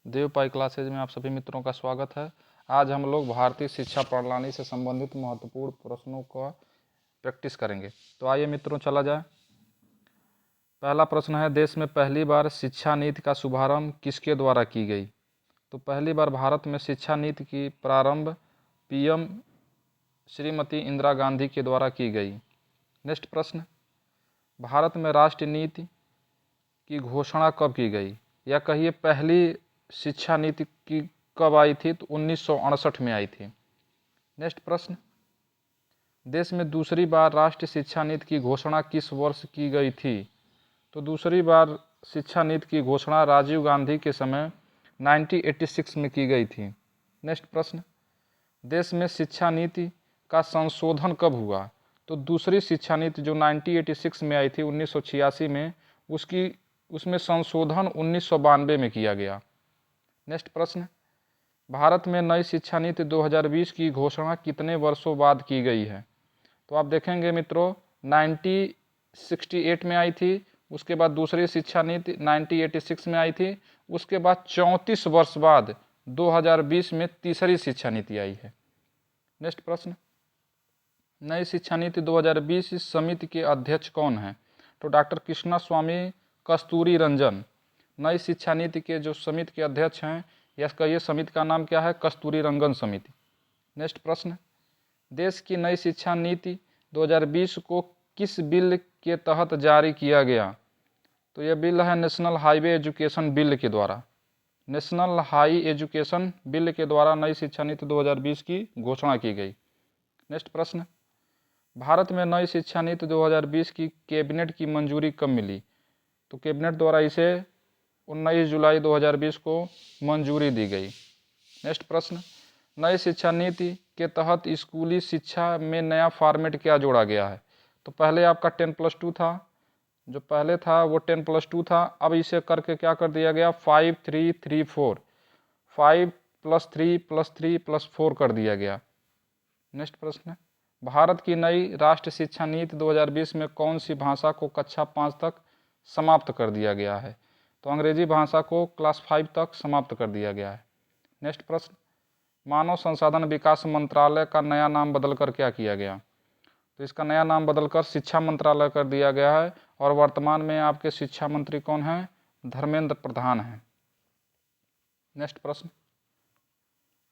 देवपाई classes में आप सभी मित्रों का स्वागत है। आज हम लोग भारतीय शिक्षा प्रणाली से संबंधित महत्वपूर्ण प्रश्नों का प्रैक्टिस करेंगे। तो आइए मित्रों चला जाए। पहला प्रश्न है, देश में पहली बार शिक्षा नीति का शुभारंभ किसके द्वारा की गई? तो पहली बार भारत में शिक्षा नीति की प्रारंभ पीएम श्रीमती इंदिरा गांधी के द्वारा की गई। नेक्स्ट प्रश्न, भारत में राष्ट्रीय नीति की घोषणा कब की गई? या कहिए पहली शिक्षा नीति की कब आई थी? तो 1968 में आई थी। नेक्स्ट प्रश्न, देश में दूसरी बार राष्ट्रीय शिक्षा नीति की घोषणा किस वर्ष की गई थी? तो दूसरी बार शिक्षा नीति की घोषणा राजीव गांधी के समय 1986 में की गई थी। नेक्स्ट प्रश्न, देश में शिक्षा नीति का संशोधन कब हुआ? तो दूसरी शिक्षा नीति जो 1986 में आई थी 1986 में, उसमें संशोधन 1992 में किया गया। नेक्स्ट प्रश्न, भारत में नई शिक्षा नीति 2020 की घोषणा कितने वर्षों बाद की गई है? तो आप देखेंगे मित्रों 1968 में आई थी, उसके बाद दूसरी शिक्षा नीति 1986 में आई थी, उसके बाद 34 वर्ष बाद 2020 में तीसरी शिक्षा नीति आई है। नेक्स्ट प्रश्न, नई शिक्षा नीति 2020 इस समिति के अध्यक्ष कौन हैं? तो डॉक्टर कृष्णा स्वामी कस्तूरी रंजन नई शिक्षा नीति के जो समिति के अध्यक्ष हैं, ये समिति का नाम क्या है? कस्तूरी रंगन समिति। नेक्स्ट प्रश्न, देश की नई शिक्षा नीति 2020 को किस बिल के तहत जारी किया गया? तो यह बिल है नेशनल हाईवे एजुकेशन बिल के द्वारा। नेशनल हाई एजुकेशन बिल के द्वारा नई शिक्षा नीति 2020 की घोषणा की गई। नेक्स्ट प्रश्न, भारत में नई शिक्षा नीति 2020 की कैबिनेट की मंजूरी कब मिली? तो कैबिनेट द्वारा इसे 19 जुलाई 2020 को मंजूरी दी गई। नेक्स्ट प्रश्न, नई शिक्षा नीति के तहत स्कूली शिक्षा में नया फॉर्मेट क्या जोड़ा गया है? तो पहले आपका 10+2 था, जो पहले था वो 10+2 था, अब इसे करके क्या कर दिया गया? 5-3-3-4, 5+3+3+4 कर दिया गया। नेक्स्ट प्रश्न, भारत की नई राष्ट्रीय शिक्षा नीति 2020 में कौन सी भाषा को कक्षा 5 तक समाप्त कर दिया गया है? तो अंग्रेजी भाषा को क्लास 5 तक समाप्त कर दिया गया है। नेक्स्ट प्रश्न, मानव संसाधन विकास मंत्रालय का नया नाम बदलकर क्या किया गया? तो इसका नया नाम बदलकर शिक्षा मंत्रालय कर दिया गया है और वर्तमान में आपके शिक्षा मंत्री कौन हैं? धर्मेंद्र प्रधान हैं। नेक्स्ट प्रश्न,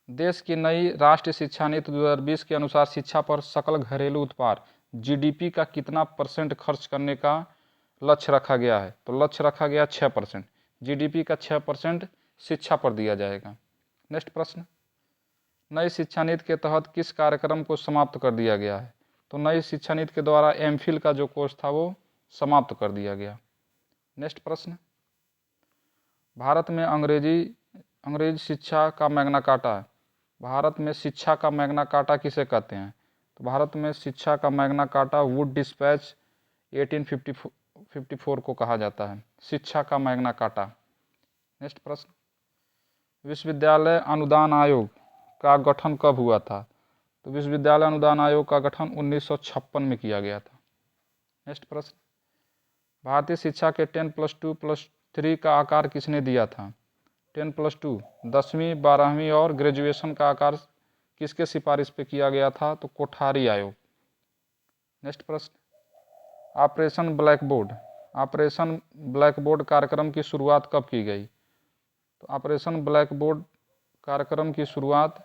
देश की नई राष्ट्रीय शिक्षा नीति 2020 के अनुसार शिक्षा पर सकल घरेलू उत्पाद जीडीपी का कितना % खर्च करने का लक्ष्य रखा गया है? तो लक्ष्य रखा गया 6%। जीडीपी का 6% शिक्षा पर दिया जाएगा। नेक्स्ट प्रश्न, नई शिक्षा नीति के तहत किस कार्यक्रम को समाप्त कर दिया गया है? तो नई शिक्षा नीति के द्वारा एमफिल का जो कोर्स था वो समाप्त कर दिया गया। नेक्स्ट प्रश्न, भारत में अंग्रेजी शिक्षा का मैग्ना कार्टा है। भारत में शिक्षा का मैग्ना कार्टा किसे कहते हैं? तो भारत में शिक्षा का मैग्ना कार्टा वुड डिस्पैच 1854 को कहा जाता है, शिक्षा का मैग्ना कार्टा। नेक्स्ट प्रश्न, विश्वविद्यालय अनुदान आयोग का गठन कब हुआ था? तो विश्वविद्यालय अनुदान आयोग का गठन 1956 में किया गया था। नेक्स्ट प्रश्न, भारतीय शिक्षा के 10+2+3 का आकार किसने दिया था? 10+2 10वीं 12वीं और ग्रेजुएशन का आकार किसके सिफारिश पे किया गया था? तो कोठारी आयोग। नेक्स्ट प्रश्न, ऑपरेशन ब्लैक बोर्ड कार्यक्रम की शुरुआत कब की गई? तो ऑपरेशन ब्लैक बोर्ड कार्यक्रम की शुरुआत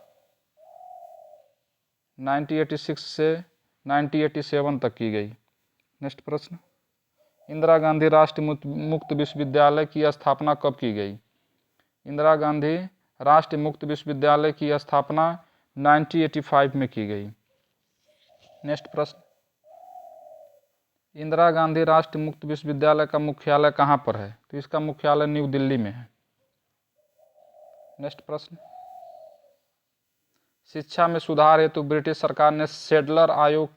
1986 से 1987 तक की गई। नेक्स्ट प्रश्न, इंदिरा गांधी राष्ट्रीय मुक्त विश्वविद्यालय की स्थापना कब की गई? इंदिरा गांधी राष्ट्रीय मुक्त विश्वविद्यालय की स्थापना 1985 में की गई। नेक्स्ट प्रश्न, इंदिरा गांधी राष्ट्रीय मुक्त विश्वविद्यालय का मुख्यालय कहाँ पर है? तो इसका मुख्यालय न्यू दिल्ली में है। नेक्स्ट प्रश्न, शिक्षा में सुधार हेतु ब्रिटिश सरकार ने सैडलर आयोग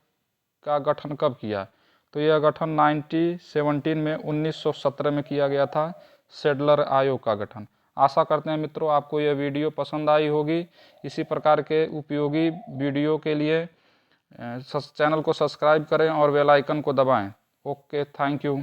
का गठन कब किया? तो यह गठन 1917 में किया गया था, सैडलर आयोग का गठन। आशा करते हैं मित्रों आपको यह वीडियो पसंद आई होगी। इसी प्रकार के उपयोगी वीडियो के लिए चैनल को सब्सक्राइब करें और बेल आइकन को दबाएं। Okay, thank you.